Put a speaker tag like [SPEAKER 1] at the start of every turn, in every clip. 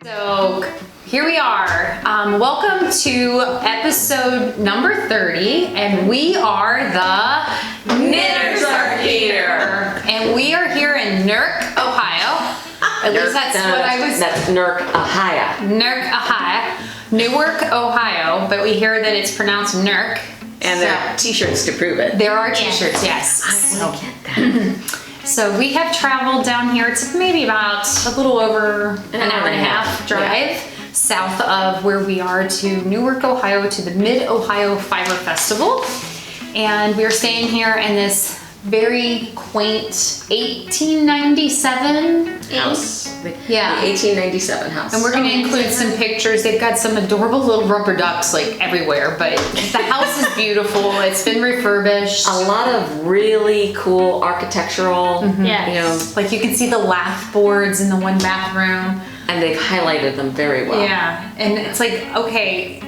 [SPEAKER 1] So here we are. Welcome to episode number 30, and we are the Knitters are here. And we are here in Newark, Ohio. At least that's what I was.
[SPEAKER 2] That's Newark, Ohio.
[SPEAKER 1] Newark, Ohio, but we hear that it's pronounced Newark.
[SPEAKER 3] And there are t-shirts to prove it.
[SPEAKER 1] There are t-shirts, yes.
[SPEAKER 2] I want to get that.
[SPEAKER 1] So we have traveled down here. It's maybe about a little over an hour and a half drive south of where we are to Newark, Ohio, to the Mid-Ohio Fiber Festival. And we're staying here in this very quaint 1897
[SPEAKER 2] House.
[SPEAKER 1] Yeah.
[SPEAKER 2] The 1897 house.
[SPEAKER 1] And we're going to include some pictures. They've got some adorable little rubber ducks like everywhere, but the house is beautiful. It's been refurbished.
[SPEAKER 2] A lot of really cool architectural,
[SPEAKER 1] Like you can see the lath boards in the one bathroom.
[SPEAKER 2] and they've highlighted them very well.
[SPEAKER 1] Yeah, and it's like, okay,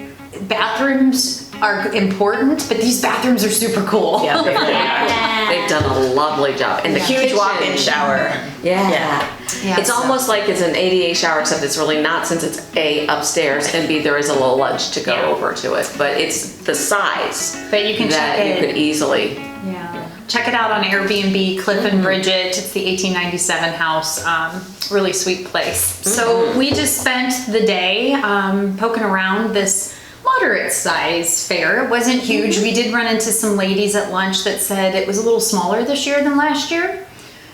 [SPEAKER 1] bathrooms are important, but these bathrooms are super cool.
[SPEAKER 3] Yeah,
[SPEAKER 2] They've done a lovely job. And the
[SPEAKER 3] huge
[SPEAKER 2] kitchen.
[SPEAKER 3] walk-in shower.
[SPEAKER 2] Yeah. It's
[SPEAKER 1] so-
[SPEAKER 2] almost like it's an ADA shower, except it's really not, since it's A, upstairs, and B, there is a little ledge to go over to it. But it's the size
[SPEAKER 1] But you can
[SPEAKER 2] that
[SPEAKER 1] check
[SPEAKER 2] you
[SPEAKER 1] it.
[SPEAKER 2] could easily.
[SPEAKER 1] Yeah. Check it out on Airbnb, Cliff and Bridget. It's the 1897 house. Really sweet place. So we just spent the day poking around this moderate size fair. It wasn't huge. We did run into some ladies at lunch that said it was a little smaller this year than last year.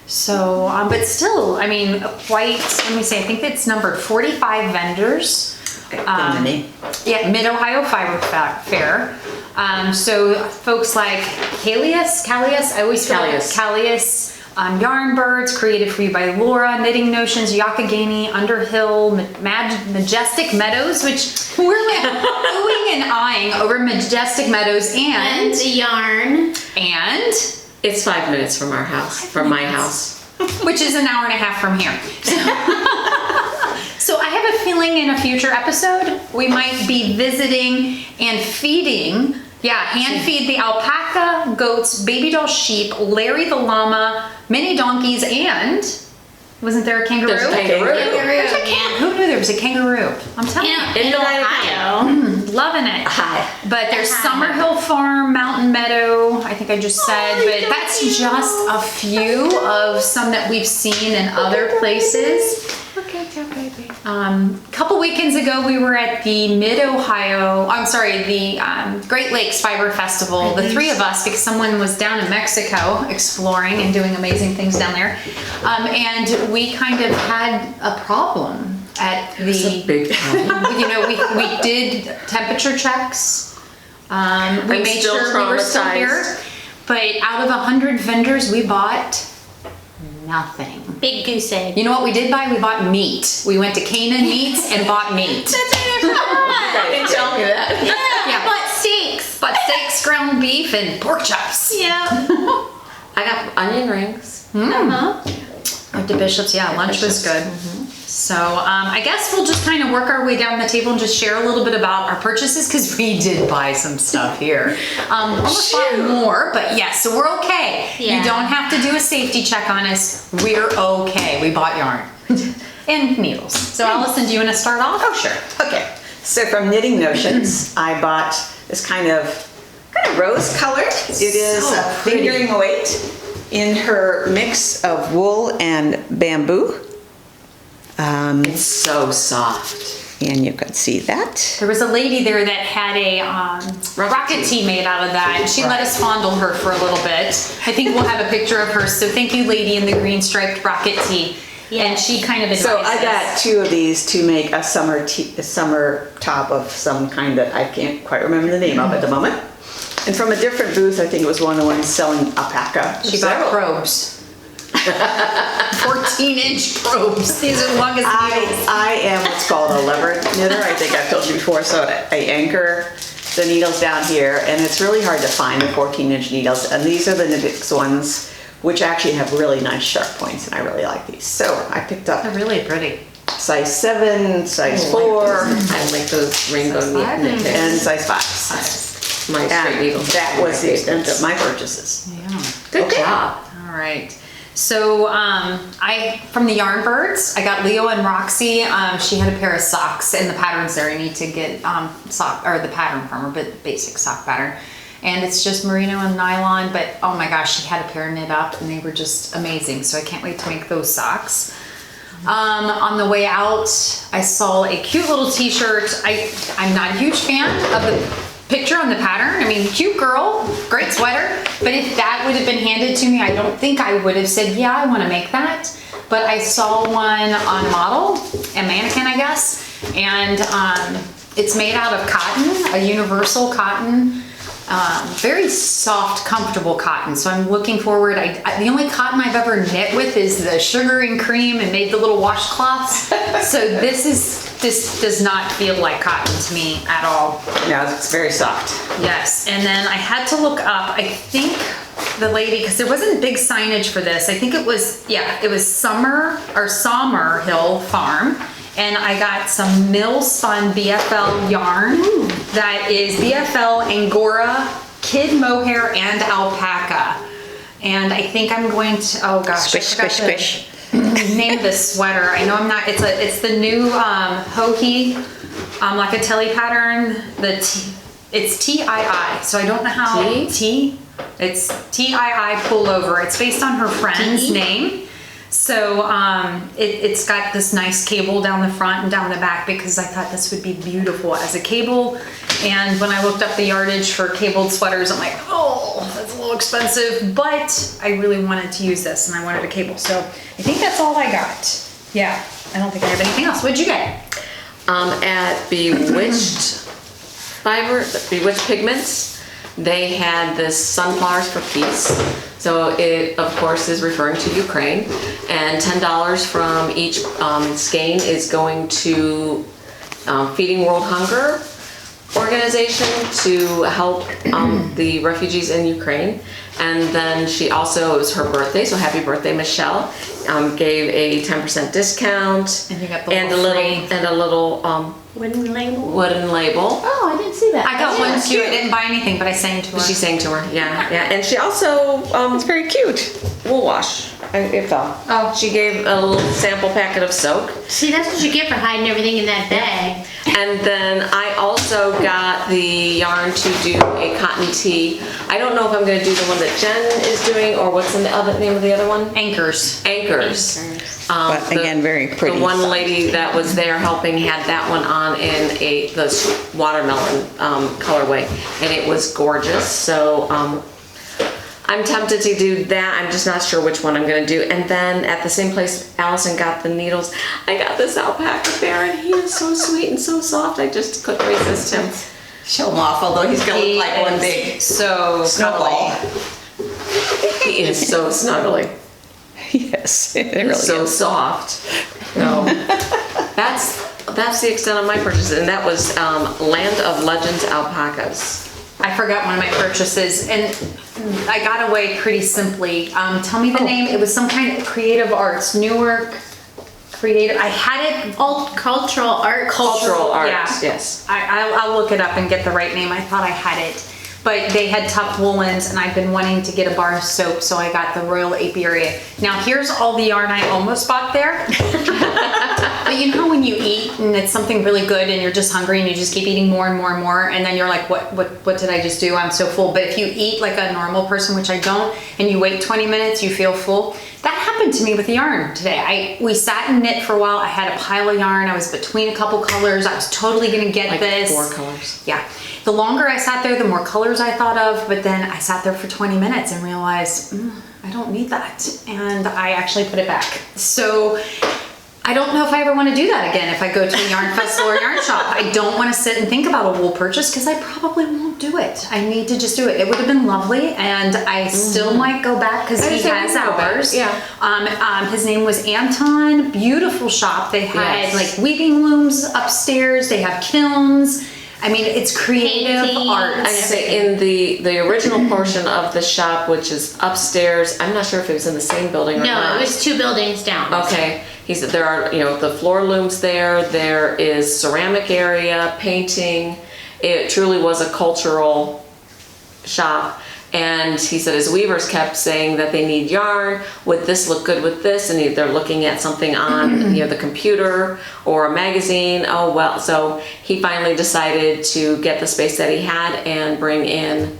[SPEAKER 1] So, but still, I mean, quite, let me see, I think it's numbered 45 vendors. Yeah, Mid-Ohio Fiber Fair. So folks like Callius, I always feel like Callius, Yarn Birds, created for you by Laura, Knitting Notions, Yakagani, Underhill, Majestic Meadows, which we're like oohing and eyeing over Majestic Meadows, and
[SPEAKER 4] the yarn.
[SPEAKER 1] and
[SPEAKER 2] It's 5 minutes from our house, from my house.
[SPEAKER 1] which is an hour and a half from here. So I have a feeling in a future episode we might be visiting and feeding, hand feed the alpaca, goats, baby doll sheep, Larry the llama, mini donkeys, and wasn't there a kangaroo?
[SPEAKER 2] There's a kangaroo.
[SPEAKER 1] Who knew there was a kangaroo? I'm telling you.
[SPEAKER 4] In Ohio.
[SPEAKER 1] Loving it.
[SPEAKER 2] Hi.
[SPEAKER 1] But there's Summerhill Farm, Mountain Meadow, I think I just said, but that's just a few of some that we've seen in other places. Couple weekends ago, we were at the Great Lakes Fiber Festival, the three of us, because someone was down in Mexico exploring and doing amazing things down there. And we kind of had a problem at the,
[SPEAKER 2] Big problem.
[SPEAKER 1] we did temperature checks. We made
[SPEAKER 2] still
[SPEAKER 1] sure we were still
[SPEAKER 2] traumatized.
[SPEAKER 1] here. But out of 100 vendors, we bought nothing.
[SPEAKER 4] Big goose egg.
[SPEAKER 1] You know what we did buy? We bought meat. We went to Canaan Meats and bought meat.
[SPEAKER 3] You didn't tell me that.
[SPEAKER 1] Yeah.
[SPEAKER 4] But steaks.
[SPEAKER 1] Bought steaks, ground beef, and pork chops.
[SPEAKER 4] Yeah.
[SPEAKER 2] I got onion rings.
[SPEAKER 1] Went to Bishop's, lunch was good. So I guess we'll just kind of work our way down the table and just share a little bit about our purchases, because we did buy some stuff here. Almost bought more, but yes, so we're okay.
[SPEAKER 4] Yeah.
[SPEAKER 1] You don't have to do a safety check on us. We're okay. We bought yarn and needles. So Allison, do you want to start off?
[SPEAKER 3] Oh, sure. Okay. So from Knitting Notions, I bought this kind of rose colored. It is
[SPEAKER 2] So
[SPEAKER 3] a
[SPEAKER 2] pretty.
[SPEAKER 3] fingering weight in her mix of wool and bamboo.
[SPEAKER 2] It's so soft.
[SPEAKER 3] And you can see that.
[SPEAKER 1] There was a lady there that had a rocket tee made out of that, and she let us fondle her for a little bit. I think we'll have a picture of her. So thank you, lady in the green striped rocket tee. And she kind of advised
[SPEAKER 3] So I got
[SPEAKER 1] us.
[SPEAKER 3] 2 of these to make a summer top of some kind that I can't quite remember the name of at the moment. And from a different booth, I think it was one of the ones selling alpaca.
[SPEAKER 1] She bought probes. 14-inch probes. These are the longest needles.
[SPEAKER 3] I am what's called a lever knitter. I think I've told you before. So I anchor the needles down here, and it's really hard to find the 14-inch needles. And these are the Nivix ones, which actually have really nice sharp points, and I really like these. So I picked up
[SPEAKER 1] They're really pretty.
[SPEAKER 3] size 7, size 4,
[SPEAKER 2] I like those rainbow knit
[SPEAKER 3] and size 5.
[SPEAKER 2] My straight
[SPEAKER 3] And
[SPEAKER 2] needles.
[SPEAKER 3] that was the extent of my purchases.
[SPEAKER 1] Yeah.
[SPEAKER 2] Good job.
[SPEAKER 1] All right. So from the Yarn Birds, I got Leo and Roxy. She had a pair of socks and the patterns there. I need to get the pattern from her, but basic sock pattern. And it's just merino and nylon, but oh my gosh, she had a pair knit up and they were just amazing. So I can't wait to make those socks. On the way out, I saw a cute little t-shirt. I'm not a huge fan of the picture on the pattern. I mean, cute girl, great sweater. But if that would have been handed to me, I don't think I would have said, yeah, I want to make that. But I saw one on model, a mannequin, I guess. And it's made out of cotton, a universal cotton. Very soft, comfortable cotton. So I'm looking forward. The only cotton I've ever knit with is the sugar and cream and made the little washcloths. So this does not feel like cotton to me at all.
[SPEAKER 3] No, it's very soft.
[SPEAKER 1] Yes, and then I had to look up, I think the lady, because there wasn't big signage for this. I think it was Summer Hill Farm. And I got some mill spun BFL yarn. That is BFL Angora, kid mohair, and alpaca. And I think I'm going to, oh gosh,
[SPEAKER 3] Squish,
[SPEAKER 1] I forgot
[SPEAKER 3] squish,
[SPEAKER 1] the name of this sweater. I know I'm not, it's the new Hohi Locatelli pattern. It's TII, so I don't know how, it's TII pullover. It's based on her friend's name. So it's got this nice cable down the front and down the back because I thought this would be beautiful as a cable. And when I looked up the yardage for cabled sweaters, I'm like, oh, that's a little expensive, but I really wanted to use this and I wanted a cable. So I think that's all I got. Yeah, I don't think I have anything else. What'd you get?
[SPEAKER 2] At Bewitched Pigments, they had this sunflowers for peace. So it, of course, is referring to Ukraine. And $10 from each skein is going to Feeding World Hunger organization to help the refugees in Ukraine. And then she also, it was her birthday, so happy birthday, Michelle. Gave a 10% discount.
[SPEAKER 1] And you got the
[SPEAKER 2] a little
[SPEAKER 4] Wooden label.
[SPEAKER 2] wooden label.
[SPEAKER 4] Oh, I didn't see that.
[SPEAKER 1] I got one too. I didn't buy anything, but I sang to her.
[SPEAKER 2] She sang to her, yeah. And she also,
[SPEAKER 3] It's very cute.
[SPEAKER 2] wool wash. It fell.
[SPEAKER 1] Oh.
[SPEAKER 2] She gave a little sample packet of soap.
[SPEAKER 4] See, that's what you get for hiding everything in that bag.
[SPEAKER 2] And then I also got the yarn to do a cotton tee. I don't know if I'm gonna do the one that Jen is doing or what's the name of the other one?
[SPEAKER 1] Anchors.
[SPEAKER 2] Anchors.
[SPEAKER 3] But again, very pretty.
[SPEAKER 2] The one lady that was there helping had that one on in the watermelon colorway, and it was gorgeous. So I'm tempted to do that. I'm just not sure which one I'm gonna do. And then at the same place Allison got the needles, I got this alpaca bear, and he is so sweet and so soft. I just couldn't resist him.
[SPEAKER 3] Show him off, although he's gonna look like one big
[SPEAKER 1] so
[SPEAKER 3] snowball.
[SPEAKER 2] He is so snuggly.
[SPEAKER 3] Yes, it really
[SPEAKER 2] So
[SPEAKER 3] is.
[SPEAKER 2] soft. No. That's the extent of my purchases, and that was Land of Legends alpacas.
[SPEAKER 1] I forgot one of my purchases, and I got away pretty simply. Tell me the name. It was some kind of creative arts. Newark creative. I had it.
[SPEAKER 4] Cultural art.
[SPEAKER 2] Cultural art,
[SPEAKER 1] Yeah.
[SPEAKER 2] yes.
[SPEAKER 1] I'll look it up and get the right name. I thought I had it. But they had tough woolens, and I've been wanting to get a bar of soap, so I got the Royal Apiary. Now here's all the yarn I almost bought there. But you know when you eat and it's something really good and you're just hungry and you just keep eating more and more and more, and then you're like, what did I just do? I'm so full. But if you eat like a normal person, which I don't, and you wait 20 minutes, you feel full. That happened to me with the yarn today. We sat and knit for a while. I had a pile of yarn. I was between a couple colors. I was totally gonna get
[SPEAKER 2] Like
[SPEAKER 1] this.
[SPEAKER 2] 4 colors.
[SPEAKER 1] Yeah. The longer I sat there, the more colors I thought of, but then I sat there for 20 minutes and realized, I don't need that. And I actually put it back. So I don't know if I ever want to do that again if I go to a yarn festival or yarn shop. I don't want to sit and think about a wool purchase because I probably won't do it. I need to just do it. It would have been lovely, and I still might go back because he has hours.
[SPEAKER 2] Yeah.
[SPEAKER 1] His name was Anton. Beautiful shop. They had
[SPEAKER 2] Yes.
[SPEAKER 1] like weaving looms upstairs. They have kilns. I mean, it's creative
[SPEAKER 4] Painting.
[SPEAKER 1] art.
[SPEAKER 2] I say in the original portion of the shop, which is upstairs, I'm not sure if it was in the same building or not.
[SPEAKER 4] No, it was 2 buildings down.
[SPEAKER 2] Okay, he said there are, the floor looms there is ceramic area, painting. It truly was a cultural shop. And he said his weavers kept saying that they need yarn. Would this look good with this? And they're looking at something on the computer or a magazine. Oh well, so he finally decided to get the space that he had and bring in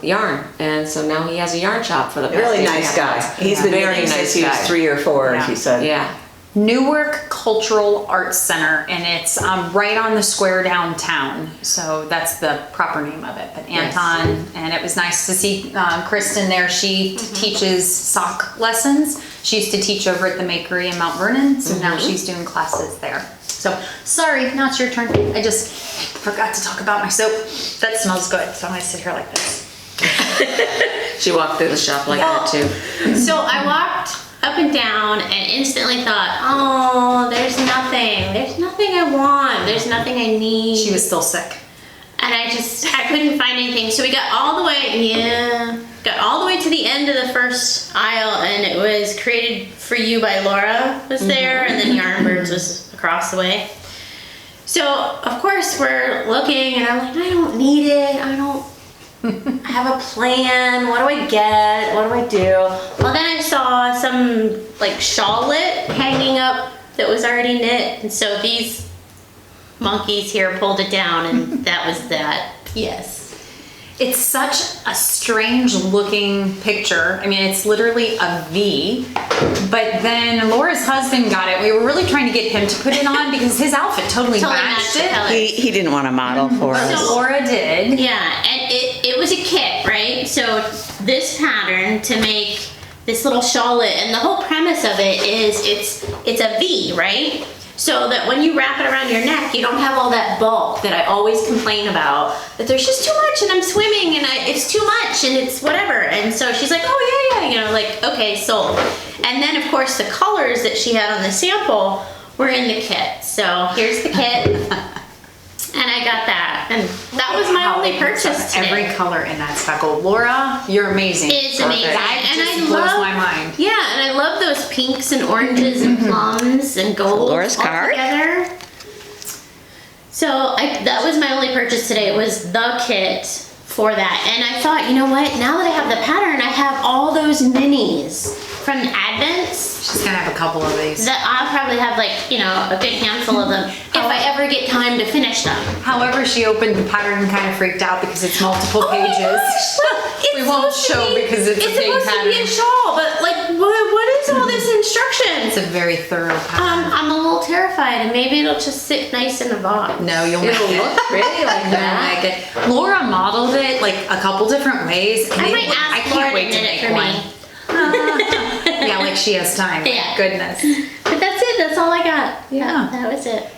[SPEAKER 2] yarn. And so now he has a yarn shop for the past
[SPEAKER 3] Really
[SPEAKER 2] 8.5
[SPEAKER 3] nice guy.
[SPEAKER 2] months.
[SPEAKER 3] He's been
[SPEAKER 2] very
[SPEAKER 3] very
[SPEAKER 2] nice
[SPEAKER 3] nice. He was
[SPEAKER 2] guy.
[SPEAKER 3] 3 or 4,
[SPEAKER 1] Yeah.
[SPEAKER 3] he said.
[SPEAKER 2] Yeah.
[SPEAKER 1] Newark Cultural Arts Center, and it's right on the square downtown. So that's the proper name of it. But Anton, and it was nice to see Kristen there. She teaches sock lessons. She used to teach over at the Makery in Mount Vernon, so now she's doing classes there. So sorry, now it's your turn. I just forgot to talk about my soap. That smells good, so I'm gonna sit here like this.
[SPEAKER 2] She walked through the shop like that too.
[SPEAKER 4] So I walked up and down and instantly thought, oh, there's nothing. There's nothing I want. There's nothing I need.
[SPEAKER 1] She was still sick.
[SPEAKER 4] And I couldn't find anything. So we got all the way to the end of the first aisle, and it was Created for You by Laura was there, and then Yarn Birds was across the way. So of course we're looking, and I'm like, I don't need it. I don't have a plan. What do I get? What do I do? Well, then I saw some like shawlet hanging up that was already knit, and so these monkeys here pulled it down, and that was that. Yes.
[SPEAKER 1] It's such a strange looking picture. I mean, it's literally a V, but then Laura's husband got it. We were really trying to get him to put it on because his outfit totally matched
[SPEAKER 4] the
[SPEAKER 1] it.
[SPEAKER 4] color.
[SPEAKER 3] He didn't want to model for
[SPEAKER 1] But
[SPEAKER 3] us.
[SPEAKER 1] Laura did.
[SPEAKER 4] Yeah, and it was a kit, right? So this pattern to make this little shawlet, and the whole premise of it is it's a V, right? So that when you wrap it around your neck, you don't have all that bulk that I always complain about, that there's just too much and I'm swimming and it's too much and it's whatever. And so she's like, oh yeah, you know, like, okay, sold. And then of course the colors that she had on the sample were in the kit. So here's the kit. And I got that, and that was my only purchase today.
[SPEAKER 1] Every color in that speckle. Laura, you're amazing.
[SPEAKER 4] It's amazing.
[SPEAKER 1] That
[SPEAKER 4] And
[SPEAKER 1] just
[SPEAKER 4] I
[SPEAKER 1] blows
[SPEAKER 4] love,
[SPEAKER 1] my mind.
[SPEAKER 4] Yeah, and I love those pinks and oranges and plums and gold
[SPEAKER 3] Laura's
[SPEAKER 4] all
[SPEAKER 3] card?
[SPEAKER 4] together. So that was my only purchase today. It was the kit for that. And I thought, you know what? Now that I have the pattern, I have all those minis from Advents.
[SPEAKER 1] She's gonna have a couple of these.
[SPEAKER 4] That I'll probably have like, you know, a good handful of them if I ever get time to finish them.
[SPEAKER 1] However, she opened the pattern and kind of freaked out because it's multiple
[SPEAKER 4] Oh my
[SPEAKER 1] pages.
[SPEAKER 4] gosh, look,
[SPEAKER 1] We
[SPEAKER 4] it's
[SPEAKER 1] won't
[SPEAKER 4] supposed to
[SPEAKER 1] show
[SPEAKER 4] be-
[SPEAKER 1] because it's a big
[SPEAKER 4] supposed to be
[SPEAKER 1] pattern.
[SPEAKER 4] a shawl, but like, what is all this instruction?
[SPEAKER 1] It's a very thorough pattern.
[SPEAKER 4] I'm a little terrified, and maybe it'll just sit nice in a box.
[SPEAKER 1] No, you'll make
[SPEAKER 2] It'll
[SPEAKER 1] it.
[SPEAKER 2] look pretty like
[SPEAKER 1] You'll
[SPEAKER 2] that.
[SPEAKER 1] make it. Laura modeled it like a couple different ways. And
[SPEAKER 4] I
[SPEAKER 1] it-
[SPEAKER 4] might ask
[SPEAKER 1] I
[SPEAKER 4] Laura
[SPEAKER 1] can't wait
[SPEAKER 4] to
[SPEAKER 1] to
[SPEAKER 4] knit
[SPEAKER 1] make
[SPEAKER 4] it for
[SPEAKER 1] one.
[SPEAKER 4] me.
[SPEAKER 1] Yeah, like she has time.
[SPEAKER 4] Yeah.
[SPEAKER 1] Goodness.
[SPEAKER 4] But that's it. That's all I got.
[SPEAKER 1] Yeah.
[SPEAKER 4] That was it.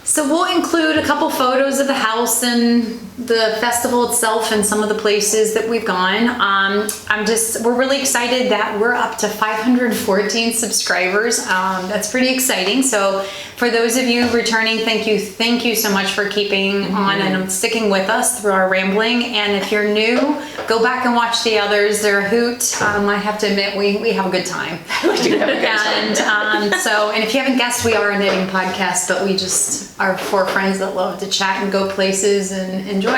[SPEAKER 1] So we'll include a couple photos of the house and the festival itself and some of the places that we've gone. We're really excited that we're up to 514 subscribers. That's pretty exciting. So for those of you returning, thank you so much for keeping on and sticking with us through our rambling. And if you're new, go back and watch the others. They're a hoot. I have to admit, we have a good time.
[SPEAKER 3] We do have a good time.
[SPEAKER 1] And if you haven't guessed, we are a knitting podcast, but we just are four friends that love to chat and go places and enjoy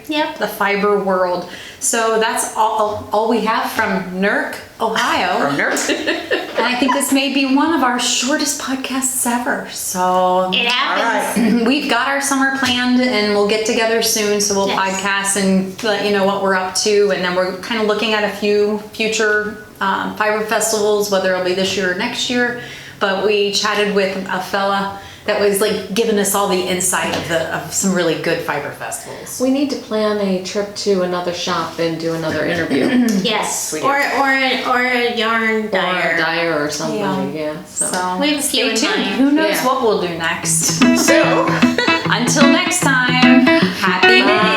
[SPEAKER 4] Yep.
[SPEAKER 1] the fiber world. So that's all we have from Newark, Ohio.
[SPEAKER 3] From Newark.
[SPEAKER 1] And I think this may be one of our shortest podcasts ever. So
[SPEAKER 4] It happens.
[SPEAKER 1] we've got our summer planned and we'll get together soon. So we'll
[SPEAKER 4] Yes.
[SPEAKER 1] podcast and let you know what we're up to. And then we're kind of looking at a few future fiber festivals, whether it'll be this year or next year. But we chatted with a fella that was like giving us all the insight of some really good fiber festivals.
[SPEAKER 2] We need to plan a trip to another shop and do another interview.
[SPEAKER 4] Yes.
[SPEAKER 3] We do.
[SPEAKER 4] Or a yarn
[SPEAKER 2] Or
[SPEAKER 4] dyer.
[SPEAKER 2] a dyer or something,
[SPEAKER 1] Yeah.
[SPEAKER 2] yeah. So.
[SPEAKER 1] So
[SPEAKER 4] We have a few
[SPEAKER 1] stay
[SPEAKER 4] in
[SPEAKER 1] tuned.
[SPEAKER 4] mind.
[SPEAKER 1] Who knows
[SPEAKER 2] Yeah.
[SPEAKER 1] what we'll do next?
[SPEAKER 3] So,
[SPEAKER 1] Until next time, happy knitting.